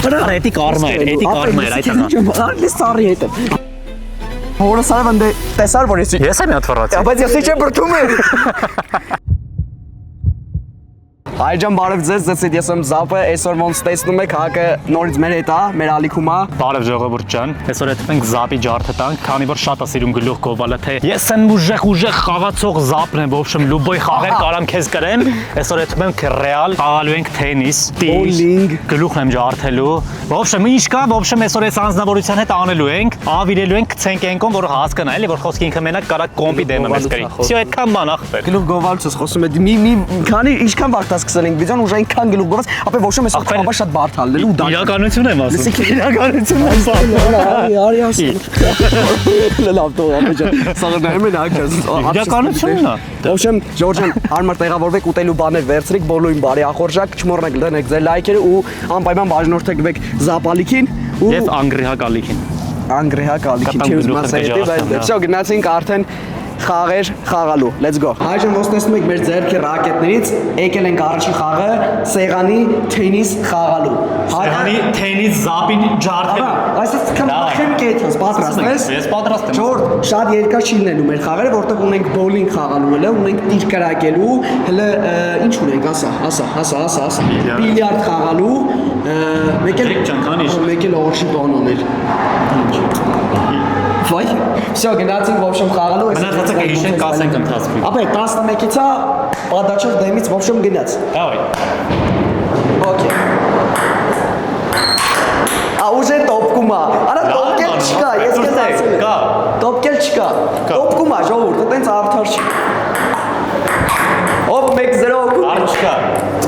Արա էդի կարմա էր, այդական։ Արլիս սարի հետ։ Հորը սարը վնդե տեսար որ Ես եմ հատ վռացի։ բայց ես չեմ բրթում եմ։ Այժմ բարև ձեզ, ես եմ Զապը, այսօր ոնց տեսնում եք հակը նորից մեր հետ է, մեր ալիքում է։ Բարև ժողովուրդ ջան, այսօր հետ մենք Զապի ջարդը տանք, քանի որ շատ է սիրում գլուխ գովալը, թե ես եմ ուժեղ խաղացող Զապն եմ, ոբշեմ լուբոյ խաղեր կարամ քեզ կրեմ, այսօր հետ մենք ռեալ խաղալու ենք թենիս, Bowling, գլուխն եմ ջարդելու, ոբշեմ ինչ կա, ոբշեմ այսօր այս անձնավորության հետ անելու ենք, ավիրելու ենք ցենք ենքոն, որ հասկանա էլի, որ խոսքի ինքը մենակ կարա կոմպի դեմը մեզ կրի։ Всё այդքան բան ախպեր։ գլուխ գովալուց խոսում եմ, մի քանի ինչքան վաղ սկսել ենք վիդեոն, ուժ այնքան գլուխ գոված, ապա ոչ եմ այսօր խաղա շատ բարդ հալել ու դա իրականություն եմ ասում։ իրականություն եմ ասում։ Արի ասում։ Լավ տո ապա ջան, սա նայում են ակած։ Իրականությունն է։ Ոչմ Ժորժան, հարմար տեղավորվեք ուտելու բաներ վերցրեք, բոլորին բարի ախորժակ, չմոռանաք դնեք ձեր լայքերը ու անպայման բաժնորդեք Զապալիքին ու Եվ անգրիհակ ալիքին։ Անգրիհակ ալիքին չի ուզում ասել, բայց всё գնացինք արդեն խաղեր խաղալու։ Let's go։ Այժմ ոնց տեսնում եք մեր ձեռքի ռակետներից եկել ենք առաջին խաղը սեղանի թենիս խաղալու։ Սեղանի թենիս Զապին ջարդել։ Այսինքն քեմ կեթս պատրաստ ես։ Ես պատրաստ եմ։ Ժորդ, շատ երկար չի լինելու մեր խաղերը, որտեղ ունենք bowling խաղալու հələ, ունենք տիր կրակելու, հələ ինչ ունենք, ասա։ Բիլիարդ խաղալու, մեկ էլ օրշի բանոներ։ Վայ, всё, գնացինք в общем խաղալու, Մնացածը կհիշենք, կասենք ընթացքում։ Ապա 11-ից է պատաչով դեմից в общем գնաց։ Давай։ Okay։ Уже տոպկում է։ Արա տոպկել չկա, ես քեզ ասում եմ։ Կա։ Տոպկել չկա։ Տոպկում է, ժողովուրդ, տենց արդար չի։ Ոպ 1-0 օգուտ։ Արդ չկա։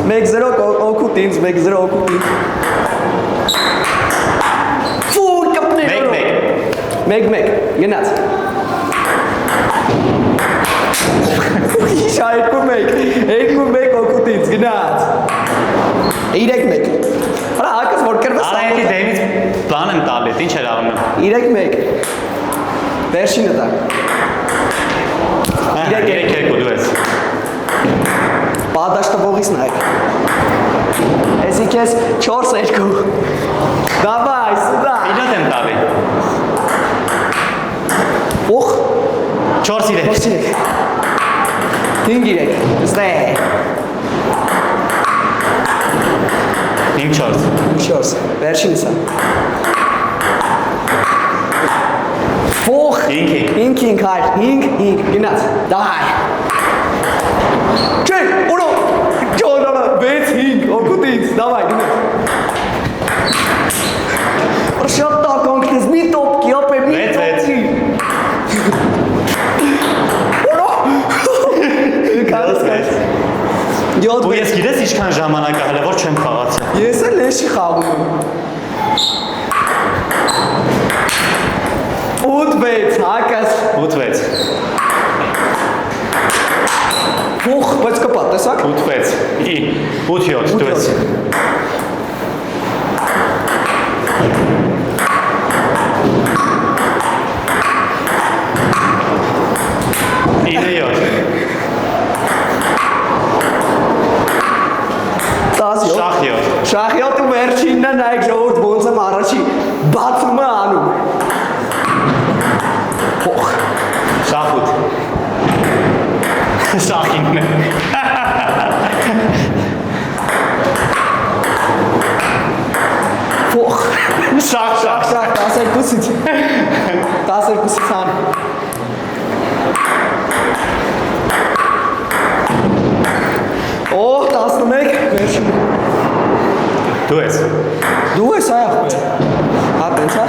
1-0 օգուտ ինձ, 1-0 օգուտ ինձ։ Ֆուր կապներ։ 1-1 գնաց։ Իշա 2-1 օգուտ ինձ գնաց։ 3-1։ Արա հակս որ կրվես։ Արա էլի դեմից բան եմ տալի, ինչ էր անում։ 3-1։ Վերջինը դա։ 3-2 դու ես։ Պատաշտը ողից նայեք։ Էսի քեզ 4-2։ Դավայ, սուդա։ Իրոտ եմ տալի։ Օխ 4-3։ 5-3։ Ստե։ 5-4։ 4։ Վերջինս է։ Ֆոխ։ 5-5 հայր, 5 գնաց։ Դահայ։ Չէ, ունո։ Ջոնը 6-5 օգուտ ինձ, դավայ գնաց։ Շատ տականք ես մի տոպկի, ապե մի տոպկի։ Ունո։ Կարծես։ Դու ես գիտես ինչքան ժամանակ է հələ որ չեմ խաղացել։ Ես էլ էշի խաղում եմ։ 8-6 հակաս 8-6։ Ուխ, բայց կպա, տեսակ։ 8-6։ 8-7 դու ես։ Շախյոտ ու վերջինն է նայեք ժողովուրդ ոնց եմ առաջի բացում է անում։ Փոխ։ Շախուտ։ Շախինն է։ Փոխ։ Շախ 12-ից 12-ից ան։ Օ 11 վերջին։ Դու ես։ Դու ես այա խոչ։ Հա տենց է։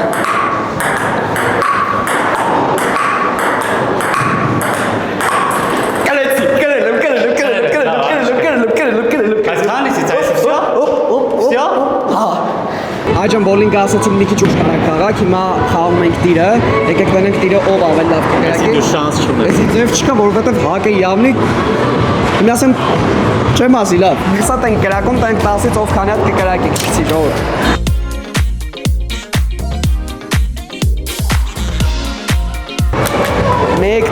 Այժմ բոլինգը ասացինք մի քիչ ուշ կարանք խաղակ, հիմա խաղում ենք տիրը, եկեք բանենք տիրը ով ավել լավ կկրակի։ Դու շանս չունես։ Էսի ձև չկա, որովհետև հակը явնի Իմ ասեմ չեմ ասի լավ։ Հեսա տենք կրակում, տենք 10-ից ով քանի հատ կկրակի քիչի ժողովուրդ։ Մեկ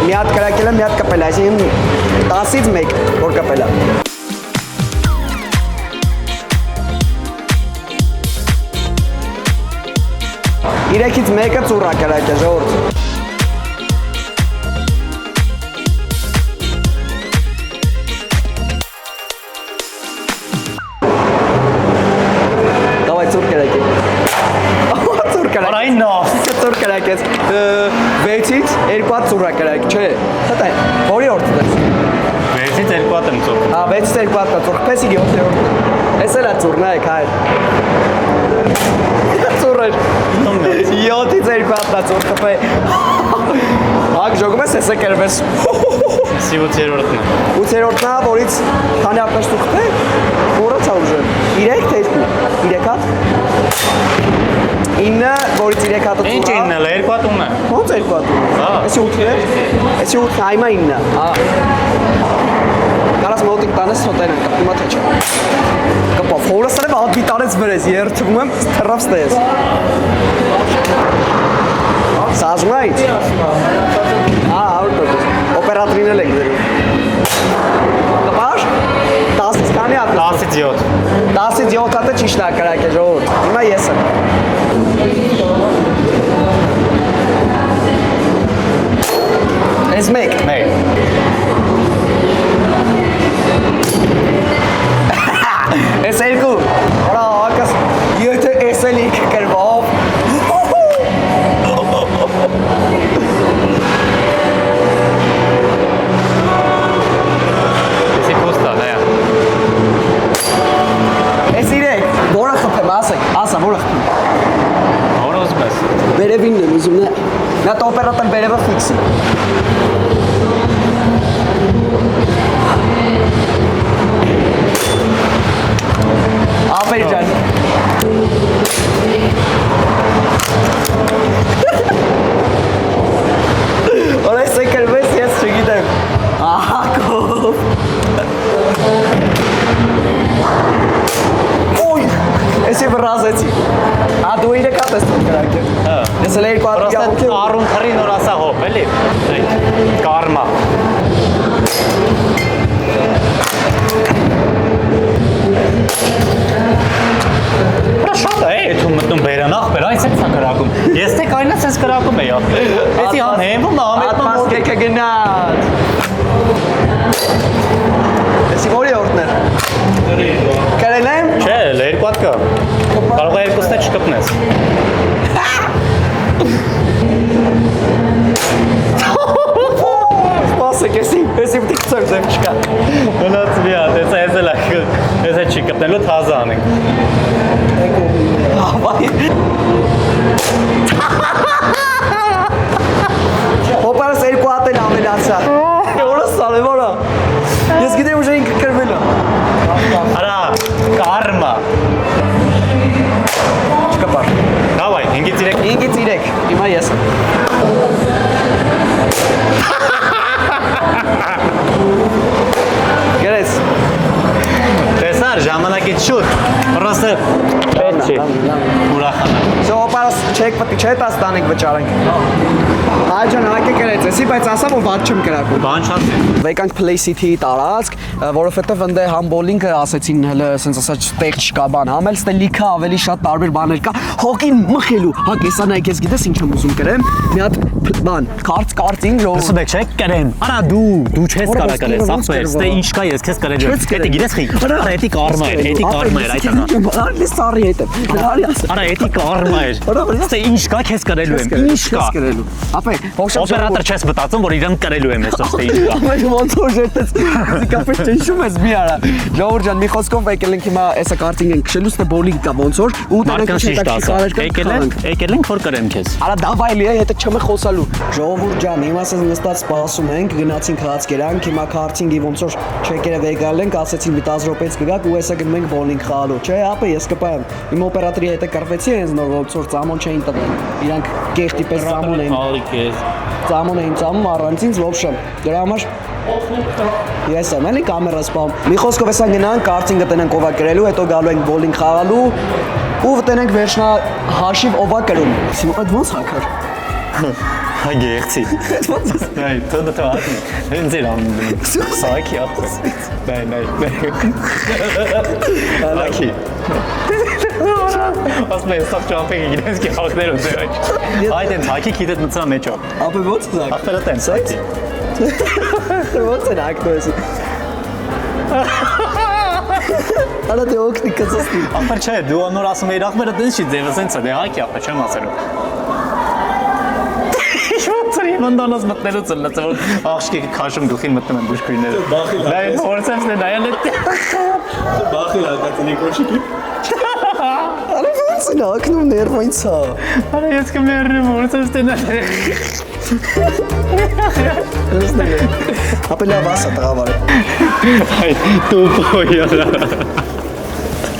մի հատ կրակել եմ, մի հատ կպել, այսինքն 10-ից 1 որ կպել է։ 3-ից 1-ը ծուռա կրակ է, ժողովուրդ։ Давай ծուռ կրակ է։ Ծուռ կրակ։ Արային նավ։ Ծուռ կրակ է։ 6-ից 2 հատ ծուռա կրակ, չէ։ Հտա, որի օրդն է։ 6-ից 2 հատ եմ ծուռ։ Հա, 6-ից 2 հատ ծուռ, պես 7-րդ։ Էս էլ է ծուռն է, հայր։ Ծուռ է։ 7-ից 2 հատ ծուռ կպե։ Հակ ժողում ես, էս է կերվես։ 8-րդն է։ 8-րդն է, որից քանի հատներ դու կպե։ Որը՞ց է ուժը։ 3 թե 2։ 3 հատ։ 9, որից 3 հատը ծուռ։ Ինչ 9-ը, 2 հատ ունը։ Ոնց 2 հատ ունը։ Էսի 8-ն է։ Էսի 8-ն այմա 9-ը։ Հա։ Կարաս մոտիկ տանես սոտեն են, կպիմա թե չէ։ Կպա, ֆորս է ալբի տարեց վրես, երթվում եմ, թրավ ստես։ Սազում է ինչ։ Հա, ավրտոտ, օպերատրին էլ եք դերում։ Կպար, 10-ից կանի հատ։ 10-ից 7։ 10-ից 7 հատը ճիշտ է կրակ է ժողովուրդ։ Հիմա ես եմ։ Ես մեկ։ Մեկ։ Ես երկու։ Որա հակաս, եթե ես էլ ինքը կրվով։ Եսի կոստա, դայա։ Ես իրեք, որը խպեմ, ասա, որը խպեմ։ Որը ուզում ես։ Բերևինն եմ ուզում, նա տա օպերատոր բերևը ֆիքսի։ Ապեր ջան։ Որը սեկրվես ես չգիտեմ։ Ահա կով։ Ոյ, եսի վրազեցի։ Դու իրեք հատ ես տում կրակ է։ Ես էլ 2 հատ Պրոստը առուն թռի նոր ասա հոպ, էլի։ Կարմա։ Բրա շատ է, էթում մտնում բերանախ բեր, այս է կրակում։ Ես թե կայնաց ես կրակում է, էսի հան հեմվում է, Ատմաս կեքը գնադ։ Եսի որի օրդն էր։ Կրել եմ։ Չէ, 2 հատ կա։ Կարող է 2-ն չկպնես։ Սպասեք, եսի պտի կծոր ձեմ չկա։ Մնաց մի հատ, ես էլ չի կպնելու թազա անենք։ Ավայ։ Հոպարս 2 հատ էլ ավելացա։ Որը սալ է, որը։ Ես գիտեմ ուժը ինքը կրվել է։ Արա, կարմա։ Չկպար։ Դավայ, 5-ից 3։ 5-ից 3, հիմա ես եմ։ Գրես։ Տեսար, ժամանակից շուտ, պրոստը պետ չի, ուրախանա։ Հոպարս չեք պտի, չէ տաս տանենք վճարենք։ Հայ ջան հակե կրեց էսի, բայց ասա, որ վատ չեմ կրակում։ Բան շատ է։ Վեկանք Play City-ի տարածք, որովհետև ընդե համ բոլինգը ասեցին հələ ասենց ասած տեղ չկա բան, համ էլ ստե լիքը ավելի շատ տարբեր բաներ կա, հոգին մխելու։ Հա կեսա նայեք, ես գիտես ինչ եմ ուզում կրեմ, մի հատ բան, կարծինգ ժողովուրդ։ Լսում եք, չէ՞, կրեմ։ Արա դու չես կարա կրես, սաղբեր, ստե ինչ կա ես քեզ կրել եմ։ Էդի գիտես խի։ Արա էդի կարմա էր, էդի կարմա էր այդ ահա։ Արի սարի հետ եմ։ Արա էդի կարմա էր։ Ստե ինչ կա քեզ կրելու եմ, ինչ կա։ Ապե, Օպերատոր չես մտածում, որ իրան կրելու եմ այսօր ստե ինչ կա։ Ամեն ոնց որ ժետես, իսկապես ճնշում ես մի արա։ Ժողովուրդ ջան, մի խոսքով եկել ենք հիմա էսա կարտինգ ենք քշելու, ստե բոլինգ կա ոնց որ ու տանենք եկել ենք որ կրեմ քեզ։ Արա դավայլի է, հետը չեմ խոսալու։ Ժողովուրդ ջան, հիմա ասես նստած սպասում ենք, գնացինք հաց կերանք, հիմա քարտինգի ոնց որ չեկերը եկալ ենք, ասեցին մի 10 րոպեից կգաք ու էսա գնում ենք բոլինգ խաղալու։ Չէ, ապա ես կպայեմ։ Իմ օպերատորի հետ կրվեցի հենց նոր ոնց որ ծամոն չէին տվել։ Իրանք կեղտի պես ծամոն էին։ Ծամոն էին ծամում առանց ինձ ոբշե։ Դրա համար ես եմ էլի կամերա սպամ։ Մի խոսքով էսա գնանք, քարտինգը տնենք ովա կրելու, հետո գալու ենք բոլինգ խաղալու ու վտնենք վերջնա հաշիվ ովա կրում։ Այդ ոնց հակար։ Հայ գեղցի։ Այ տոն տոն։ Հենց իրան։ Սակի ապս։ Բայ։ Ակի։ Ասում եմ, սա ճամփեի իրենց կյանքներ ու ձեր աջ։ Այդ են հակի քիդետ մտցա մեջո։ Ապա ո՞նց զակ։ Ախպերը տենց այդ։ Ո՞նց է ակտոյսի։ Արա դե օգնի կծածնի։ Ախպեր չէ, դու նոր ասում ես ախպերը տենց չի ձևը սենց է, դե հակի ախպեր չեմ ասելու։ Շուտի մանդանոս մտնելուց լացա որ աղջիկի քաշում գլխին մտնում են բուժքույրները։ Դա է ֆորսებს դե նայել է։ Բախի լակացնի կոշիկի։ Արա ո՞նց է ակնում ներվայից է։ Արա ես կմեռնեմ ֆորսებს դե նայել։ Ապա լավ ասա տղավարը։ Այ տուպոյա։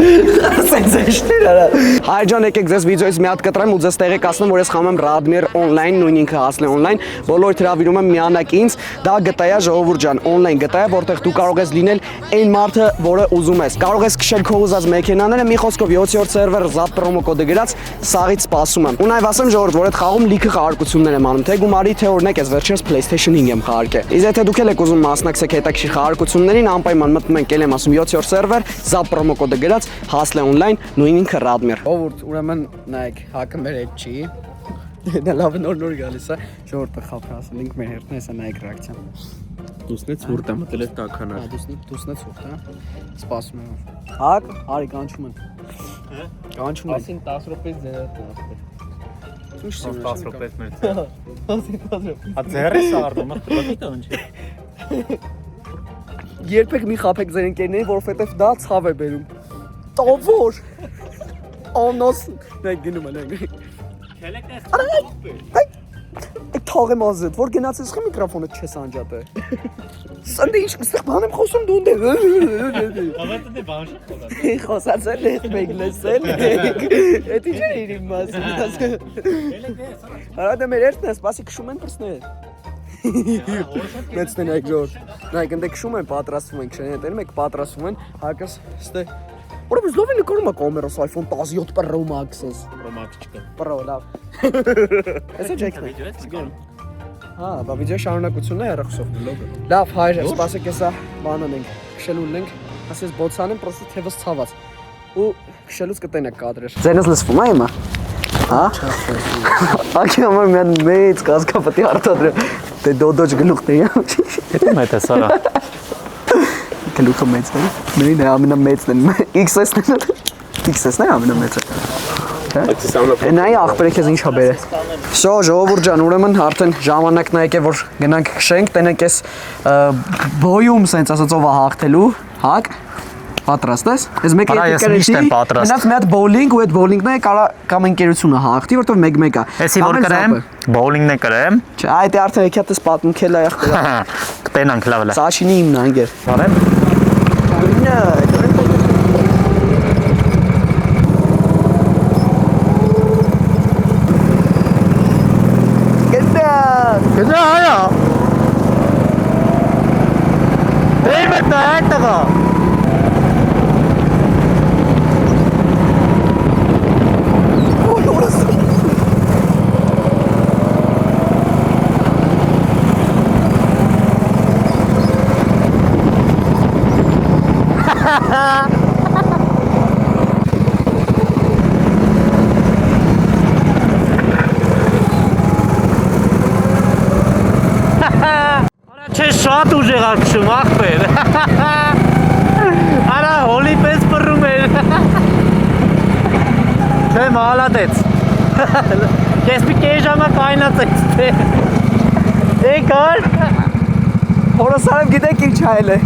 Սենսեյշնալ արա։ Հայ ջան, եկեք ձեզ վիդեոից մի հատ կտրեմ ու ձեզ տեղեկացնեմ, որ ես խաղում եմ Radmir online, նույն ինքը Hustle online, բոլորը հրավիրում եմ միանակ ինձ, դա GTA ժողովուրդ ջան, online GTA, որտեղ դու կարող ես լինել այն մարդը, որը ուզում ես։ Կարող ես քշել քո ուզած մեքենաները, մի խոսքով 7-րդ սերվեր ZAP պրոմո կոդը գրած, սաղից սպասում եմ։ Ու նաև ասեմ ժողովուրդ, որ այդ խաղում լիքը խաղարկություններ եմ անում, թե գումարի, թե օրինակ ես վերջերս PlayStation 5 եմ խաղարկել։ Իսկ եթե դուք եք ուզում մասնակցեք հետաքրքիր խաղարկություններին, անպայման մտնում եք, ել եմ ասում 7-րդ սերվեր, ZAP պրոմո կոդը գրած, Hustle online, նույն ինքը Radmir։ Ժողովուրդ, ուրեմն նայեք, հակը մեր հետ չի։ Դա լավ նոր գալիս է։ Ժողովուրդը խափը ասելինք մեր հերթն է, սա նայեք ռեակցիան։ Դուսնեց հուրտ է մտել է տականար։ Հա, դուսնեց հուրտ, հա։ Սպասում եմ։ Հակ, արի կանչում են։ Հա։ Կանչում են։ Ասին 10 րոպե ձեռդ է։ Ինչ սիրում ես։ 10 րոպե մեր։ Ասին 10 րոպե։ Ա ձեռը սառնում, մտքիտ ունի։ Երբեք մի խափեք ձեր ընկերներին, որովհետև դա ցավ է բերում։ Տավոր։ Անոս, նայ գնում են։ Այդ թողեմ ազդ, որ գնացես խի միկրոֆոնը չես անջատը։ Սանդե ինչ կստեղ բան եմ խոսում դու դե։ Ավարտը դե բան չի խոսա։ Խոսացել եք մեկ լսել։ Էդ ինչ է իր մասը։ Արա դե մեր երթն է, սպասի քշում են պրսներ։ Մեծ տնայք ժոր։ Նայք ընդ քշում են, պատրաստվում են քշեն, հետո մեկ պատրաստվում են, հակս ստե։ Որպես լավ է նկարում է կամերաս iPhone 17 Pro Max-ս։ Pro Max չկա։ Pro լավ։ Էսա ջեքն է։ Հա, բա վիդեո շարունակությունն է հեռախոսով լոգը։ Լավ, հայր, սպասեք հեսա բանան ենք, քշելու ենք, ասես բոցանեմ, պրոստը թևս ցաված։ Ու քշելուց կտենեք կադրեր։ Ձենս լսվում է հիմա։ Հա։ Ակի համար մի մեծ կասկապտի արտադրեմ։ Դե դոդոջ գլուխն է։ Դու մեծ ես արա։ Գլուխը մեծ է։ Մերին է ամենամեծն է։ XS-ն է։ XS-ն է ամենամեծը։ Նայ ախպերը քեզ ինչա բերե։ Շո ժողովուրդ ջան, ուրեմն արդեն ժամանակն է եկել որ գնանք քշենք, տենեք էս բոյում սենց ասած ով է հաղթելու, հակ։ Պատրաստ ես։ Ես մեկը միշտ եմ պատրաստ։ Գնաց մի հատ բոուլինգ ու այդ բոուլինգն է կարա կամ ընկերությունը հաղթի, որտեղ մեկ-մեկ է։ Էսի որ կրեմ, բոուլինգն է կրեմ։ Չէ, այդ է արդեն եկա տես պատմքել է ախտերը։ Կտենանք լավ լավ։ Սաշինի իմն անգեր։ Բարեմ։ Գետա այա։ Դեր մտա այդտեղա։ Չէ շատ ուժեղ ակշում ախպեր։ Արա հոլի պես բռում էր։ Չէ մալադեց։ Ես մի կեժ ամա կայնացեց թե։ Եկար։ Հորոսարեմ գիտեք ինչ հայել է։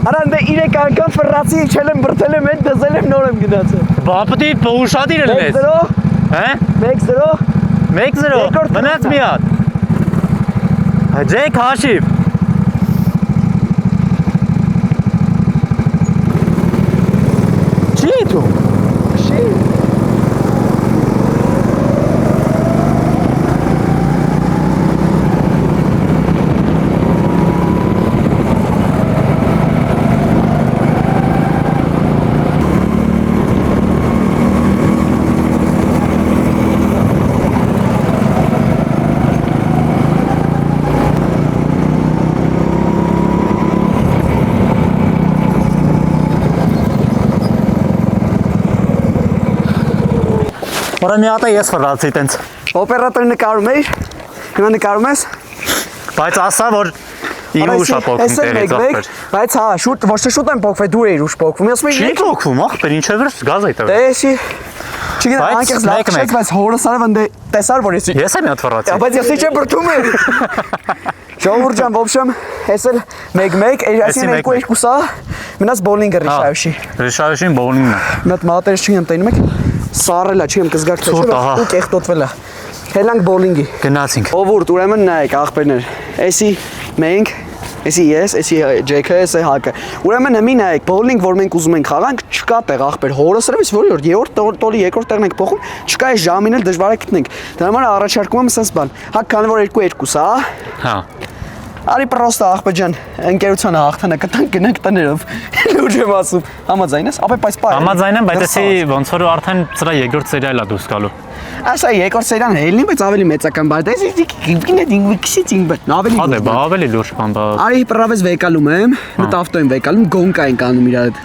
Արա ընդ 3 անգամ ֆրացի իջել եմ, բրթել եմ, հետ դզել եմ, նոր եմ գնացել։ Բապտի ուշադիր էլ ես։ 1-0։ Հե? 1-0։ Մնաց մի հատ։ Ջեք հաշիվ։ Չի դու։ Չի։ Որը մի հատ է ես վրացի տենց։ Օպերատորը նկարում էր։ Հիմա նկարում ես։ Բայց ասա որ իմ ուշա փոքրին տեղից ախպեր։ Բայց հա, շուտ, ոչ թե շուտ եմ փոքվել, դու ես ուշ փոքվում։ Ես մի Չի փոքվում, ախպեր, ինչի վրա գազ է տվել։ Տեսի։ Չգիտեմ, Բայց անկեղծ լավ մեկ-մեկ։ չես, բայց հորս արավ ընդ տեսար որ ես։ Ես եմ մի հատ վրացի։ Բայց ես չէ բրթում եմ։ Ժողովուրդ ջան, в общем, ես էլ 1-1, այսինքն 2-2 սա, մնաց բոլինգը Ռիշայոշի։ Ռիշայոշին բոլինգն է։ Մի հատ մատերս չի ընտենում եք։ Սարելա չի եմ կզգակ թե չէ, ու կեղտոտվելա։ Հելանք բոլինգի։ Գնացինք։ Ժողովուրդ, ուրեմն նայեք աղբերներ։ Էսի մենք Էսի ես, էսի Ջեյքը, էսի Հակը։ Ուրեմն մի նայեք, բոլինգ, որ մենք ուզում ենք խաղանք, չկա տեղ աղբեր։ Հորս ռևից որի երրորդ տոլի երկրորդ տեղն ենք փոխում, չկա այս ժամին էլ դժվար է գտնենք։ Դրա համար առաջարկում եմ ասած բան։ Հա, քանի որ 2-2 հա։ Հա։ Արի պրոստա աղբեր ջան, ընկերության հաղթանը կտանք գնանք տներով։ Լուրջ եմ ասում։ Համաձայն ես, ապա բայց պայ։ Համաձայն եմ, բայց էսի ոնց որ արդեն սրա երկրորդ սերիալն է դուրս գալու։ Ասա երկրորդ սերիան հելնի, բայց ավելի մեծական բան։ Դες գինե դինգվիքսիցինգ բտ, ավելի։ Հա դե, ավելի լուրջ բան բա։ Արի պրավես վեկալում եմ, մտ ավտո եմ վեկալում, գոնկա ենք անում իր հետ։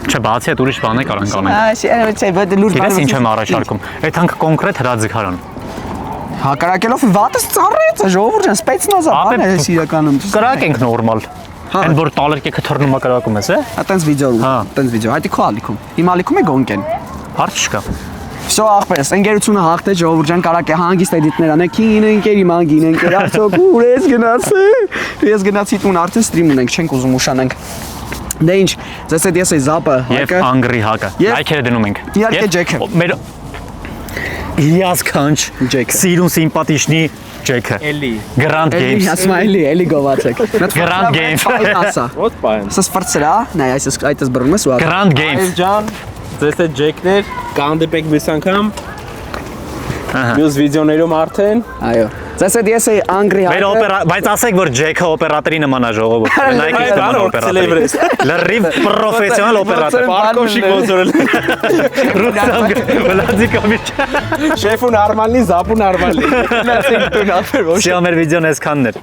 Չէ, բացի այդ ուրիշ բան է կարող անենք։ Այսի, բայց լուրջ Գիտես ինչ եմ առաջարկում։ Այդ հանք կոնկրետ հրաձգարան։ Հակարակելով վատս ծառայեց, ժողովուրդ ջան, սպեցնազա բան է իրականում։ Կրակ ենք նորմալ։ Այն որ տալերկեքը թռնում է կրակում ես, Հա, տենց վիդեո։ Հա։ Տենց վիդեո։ Հայտի քո ալիքում։ Իմ ալիքում է գոնկեն։ Հարց չկա։ Всё, ախպերս, ընկերությունը հաղթեց, ժողովուրդ ջան, կարակ է հանգիստ էդիտներ անեք, քին ընկերի մանգին ընկեր, արդյոք ուր ես գնացել։ Ես գնացի տուն, արդեն ստրիմ ունենք, չենք ուզում ուշանանք։ Դե ինչ, ձեզ հետ ես էի Զապը, Եվ անգրի հակը։ Լայքերը դնում ենք։ Իհարկե Ջեքը։ Մեր հիասքանչ Ջեքը։ սիրուն սիմպաթիչնի Ջեքը։ Էլի։ Grand Էլի Games։ ասում էլի գովացեք։ Grand Games։ Ասա։ Ո՞տ պայեմ։ Սա սպրծրա, նայ այս բռնում ես ու ա։ Grand Games։ Այս ջան, ձեզ հետ ջեկներ, կհանդիպենք մյուս անգամ։ Ահա։ Մյուս վիդեոներում արդեն։ Այո։ Ձեզ հետ ես էի անգրի Մեր բայց ասեք որ Ջեքը օպերատորի նման է ժողովուրդ։ Նայեք ինչ նման օպերատոր։ Լրիվ պրոֆեսիոնալ օպերատոր։ Պարկոշի գոզորել։ Ռուստամ Վլադիկովիչ։ Շեֆուն արմալնի, զապուն արմալնի։ Լացեք տուն ապեր ոչ։ Սիա մեր վիդեոն այսքանն էր։